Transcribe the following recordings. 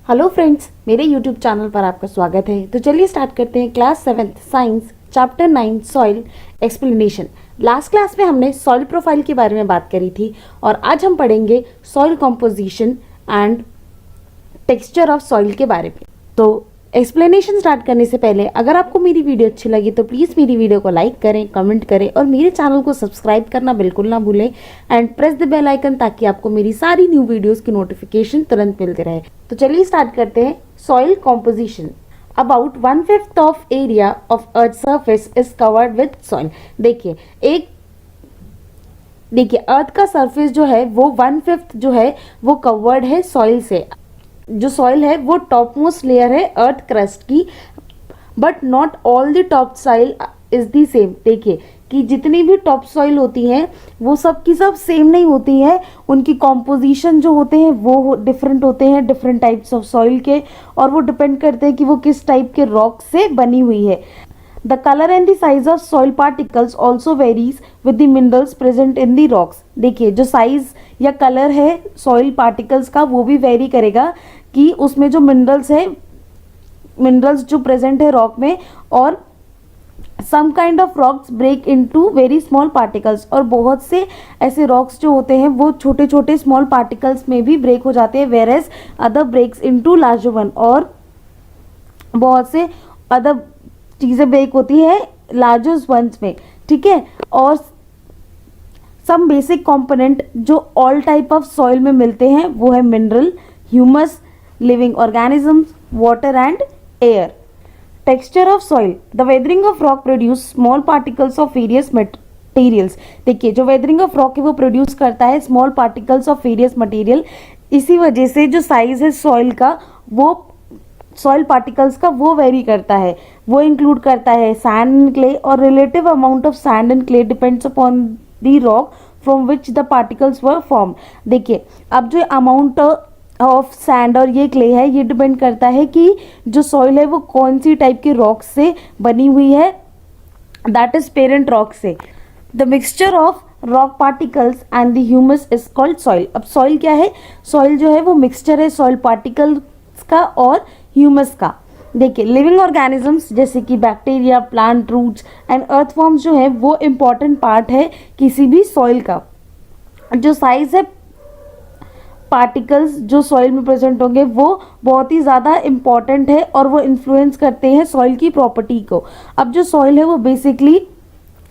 Hello friends, मेरे YouTube channel पर आपका स्वागत है। तो चलिए स्टार्ट करते हैं class 7th science chapter 9 soil explanation. Last class में हमने सॉइल प्रोफाइल के बारे में बात करी थी और आज हम पढ़ेंगे soil composition and texture of soil के बारे में। तो एक्सप्लेनेशन स्टार्ट करने से पहले अगर आपको मेरी वीडियो अच्छी लगी तो प्लीज़ मेरी वीडियो को लाइक करें, कमेंट करें और मेरे चैनल को सब्सक्राइब करना बिल्कुल ना भूलें and press the bell icon ताकि आपको मेरी सारी न्यू वीडियोस की नोटिफिकेशन तुरंत मिलते रहे। तो चलिए स्टार्ट करते हैं। Soil composition. About 1/5 of area of earth surface is covered with soil. देखिए अर्थ का सरफेस जो है वो 1/5 जो है वो कवर्ड है सॉइल से। जो सॉइल है वो टॉप मोस्ट लेयर है अर्थ क्रस्ट की, but not all the top soil is the same. देखिए कि जितनी भी टॉप सॉइल होती हैं वो सब की सब सेम नहीं होती हैं, उनकी कॉम्पोजिशन जो होते हैं वो डिफरेंट होते हैं, डिफरेंट टाइप्स ऑफ सॉइल के, और वो डिपेंड करते हैं कि वो किस टाइप के रॉक से बनी हुई है। The color and the size of soil particles also varies with the minerals present in the rocks। देखिए जो साइज या कलर है सॉइल पार्टिकल्स का वो भी वेरी करेगा कि उसमें जो मिनरल्स जो प्रेजेंट है रॉक में, और some kind of rocks break into very small particles, और बहुत से ऐसे रॉक्स जो होते हैं वो छोटे छोटे स्मॉल पार्टिकल्स में भी ब्रेक हो जाते हैं, whereas other breaks into larger one, और बहुत से अदर चीज़ें ब्रेक होती है लार्जेस्ट वंस में। ठीक है, और सम बेसिक कंपोनेंट जो ऑल टाइप ऑफ सॉइल में मिलते हैं वो है mineral, humus, living organisms, water and air. Texture of soil. The weathering of rock produce small particles of various materials. देखिए जो वेदरिंग ऑफ रॉक है वो प्रोड्यूस करता है small particles of various material. इसी वजह से जो साइज है सॉइल का वो सॉइल पार्टिकल्स का वो वेरी करता है। वो इंक्लूड करता है सैंड एंड क्ले, और relative amount of sand and clay depends upon the rock from which the particles were form. देखिए अब जो अमाउंट ऑफ सैंड और ये क्ले है ये डिपेंड करता है कि जो सॉइल है वो कौन सी टाइप के रॉक से बनी हुई है, दैट इज पेरेंट रॉक से। The mixture of rock particles and the humus is called soil. अब सॉइल क्या है? सॉइल जो है वो मिक्सचर है सॉइल पार्टिकल्स का और ह्यूमस का। देखिए लिविंग ऑर्गेनिजम्स जैसे कि bacteria, plant, roots and earthworms जो है वो इम्पॉर्टेंट पार्ट है किसी भी सॉइल का। जो साइज है पार्टिकल्स जो सॉइल में प्रेजेंट होंगे वो बहुत ही ज़्यादा इम्पॉर्टेंट है और वो इन्फ्लुएंस करते हैं सॉइल की प्रॉपर्टी को। अब जो सॉइल है वो बेसिकली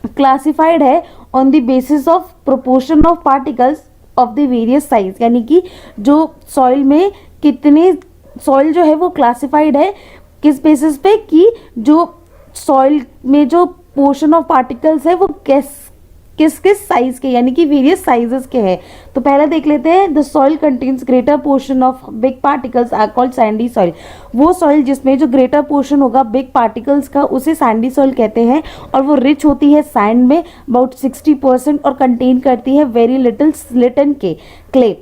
क्लासिफाइड है on the basis of proportion of particles of the various size, यानी कि जो सॉइल में कितने सॉइल जो है वो क्लासिफाइड है किस बेसिस पे कि जो सॉइल में जो पोर्शन ऑफ पार्टिकल्स है वो किस साइज के, यानी कि वेरियस साइजेस के हैं। तो पहले देख लेते हैं। The soil contains greater portion of big particles are called sandy soil. वो सॉइल जिसमें जो ग्रेटर पोर्शन होगा बिग पार्टिकल्स का उसे सैंडी सॉइल कहते हैं, और वो रिच होती है सैंड में अबाउट 60% और कंटेन करती है very little slit and clay.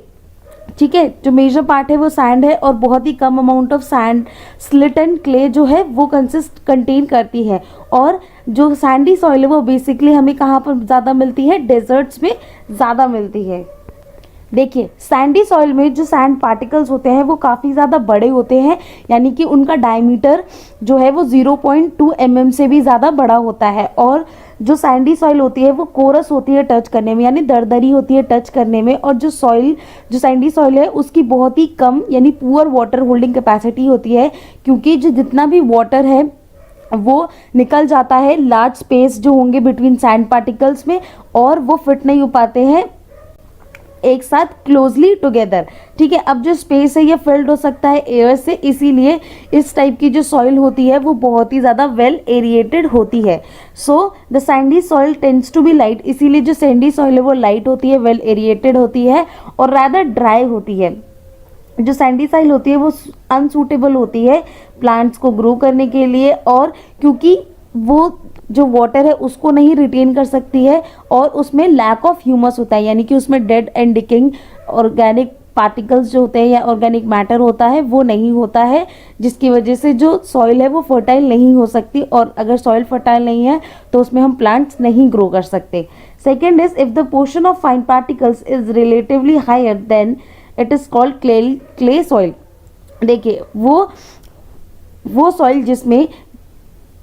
ठीक है, जो मेजर पार्ट है वो सैंड है और बहुत ही कम amount of sand, slit and clay जो है वो कंटेन करती है। और जो सैंडी सॉइल है वो बेसिकली हमें कहाँ पर ज़्यादा मिलती है? डेजर्ट्स में ज़्यादा मिलती है। देखिए सैंडी सॉइल में जो सैंड पार्टिकल्स होते हैं वो काफ़ी ज़्यादा बड़े होते हैं, यानी कि उनका डायमीटर जो है वो 0.2 mm से भी ज़्यादा बड़ा होता है। और जो सैंडी सॉइल होती है वो कोरस होती है टच करने में, यानी दरदरी होती है टच करने में। और जो सैंडी सॉइल है उसकी बहुत ही कम यानी पुअर वाटर होल्डिंग कैपेसिटी होती है, क्योंकि जो जितना भी वाटर है वो निकल जाता है लार्ज स्पेस जो होंगे बिटवीन सैंड पार्टिकल्स में, और वो फिट नहीं हो पाते हैं एक साथ क्लोजली टुगेदर। ठीक है, अब जो स्पेस है ये फिल्ड हो सकता है एयर से, इसीलिए इस टाइप की जो सॉइल होती है वो बहुत ही ज़्यादा वेल एरिएटेड होती है। So the sandy soil tends to be light, इसीलिए जो सैंडी सॉइल है वो लाइट होती है, वेल एरिएटेड होती है और रैदर ड्राई होती है। जो सैंडी सॉइल होती है वो अनसूटेबल होती है प्लांट्स को ग्रो करने के लिए, और क्योंकि वो जो वाटर है उसको नहीं रिटेन कर सकती है, और उसमें लैक ऑफ ह्यूमस होता है, यानी कि उसमें डेड एंड डिकिंग ऑर्गेनिक पार्टिकल्स जो होते हैं या ऑर्गेनिक मैटर होता है वो नहीं होता है, जिसकी वजह से जो सॉइल है वो फर्टाइल नहीं हो सकती, और अगर सॉइल फर्टाइल नहीं है तो उसमें हम प्लांट्स नहीं ग्रो कर सकते। Second is if the portion of fine particles is relatively higher then it is called clay soil. देखिए वो सॉइल जिसमें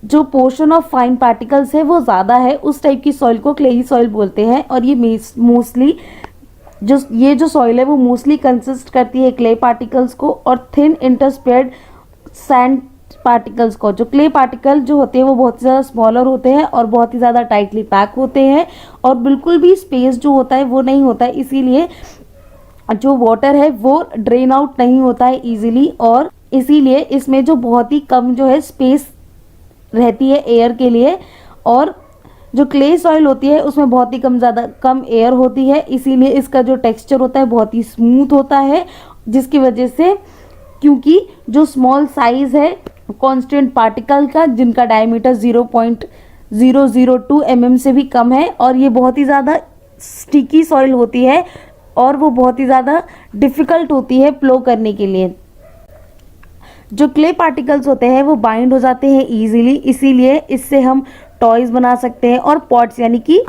जो पोर्शन ऑफ फाइन पार्टिकल्स है वो ज़्यादा है, उस टाइप की सॉइल को क्लेई सॉइल बोलते हैं। और ये मोस्टली जो सॉइल है वो मोस्टली कंसिस्ट करती है क्ले पार्टिकल्स को और थिन इंटरस्पेयर्ड सैंड पार्टिकल्स को। जो क्ले पार्टिकल जो होते हैं वो बहुत ही ज़्यादा स्मॉलर होते हैं और बहुत ही ज़्यादा टाइटली पैक होते हैं और बिल्कुल भी स्पेस जो होता है वो नहीं होता है, इसीलिए जो वाटर है वो ड्रेन आउट नहीं होता है इजीली, और इसीलिए इसमें जो बहुत ही कम जो है स्पेस रहती है एयर के लिए। और जो क्ले सॉइल होती है उसमें बहुत ही कम एयर होती है, इसीलिए इसका जो टेक्सचर होता है बहुत ही स्मूथ होता है, जिसकी वजह से क्योंकि जो स्मॉल साइज है कांस्टेंट पार्टिकल का जिनका डायमीटर 0.002 mm से भी कम है, और ये बहुत ही ज़्यादा स्टिकी सॉइल होती है और वो बहुत ही ज़्यादा डिफ़िकल्ट होती है प्लो करने के लिए। जो क्ले पार्टिकल्स होते हैं वो बाइंड हो जाते हैं इजीली, इसीलिए इससे हम टॉयज़ बना सकते हैं और पॉट्स यानी कि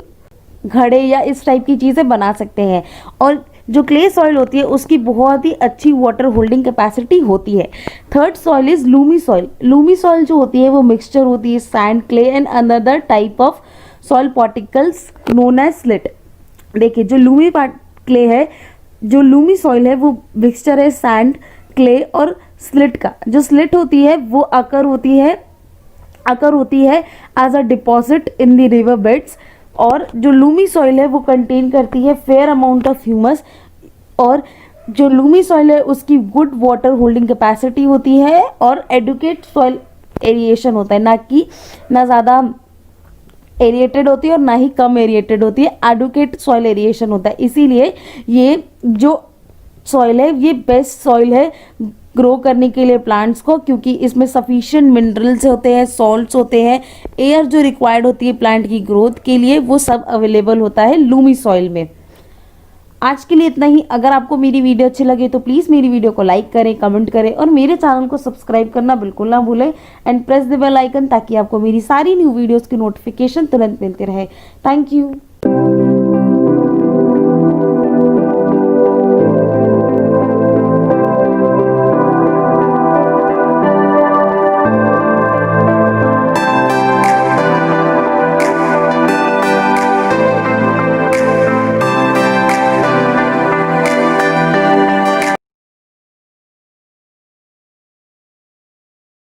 घड़े या इस टाइप की चीज़ें बना सकते हैं। और जो क्ले सॉइल होती है उसकी बहुत ही अच्छी वाटर होल्डिंग कैपेसिटी होती है। Third soil is loamy soil. Loamy soil जो होती है वो मिक्सचर होती है sand, clay and another type of soil particles known as silt. देखिए जो लूमी क्ले है, जो लूमी सॉइल है वो मिक्सचर है सैंड, क्ले और स्लिट का। जो स्लिट होती है वो अकर होती है as a deposit in the river beds, और जो लूमी सॉइल है वो कंटेन करती है फेयर अमाउंट ऑफ ह्यूमस, और जो लूमी सॉइल है उसकी गुड वाटर होल्डिंग कैपेसिटी होती है और एडुकेट सॉइल एरिएशन होता है, ना ज़्यादा एरिएटेड होती है और ना ही कम एरिएटेड होती है, एडुकेट सॉइल एरिएशन होता है। इसीलिए ये जो सॉइल है ये बेस्ट सॉइल है ग्रो करने के लिए प्लांट्स को, क्योंकि इसमें सफिशिएंट मिनरल्स होते हैं, सॉल्ट्स होते हैं, एयर जो रिक्वायर्ड होती है प्लांट की ग्रोथ के लिए वो सब अवेलेबल होता है लूमी सॉइल में। आज के लिए इतना ही। अगर आपको मेरी वीडियो अच्छी लगे तो प्लीज़ मेरी वीडियो को लाइक करें, कमेंट करें और मेरे चैनल को सब्सक्राइब करना बिल्कुल ना भूलें and press the bell icon ताकि आपको मेरी सारी न्यू वीडियोज़ की नोटिफिकेशन तुरंत मिलती रहे। Thank you.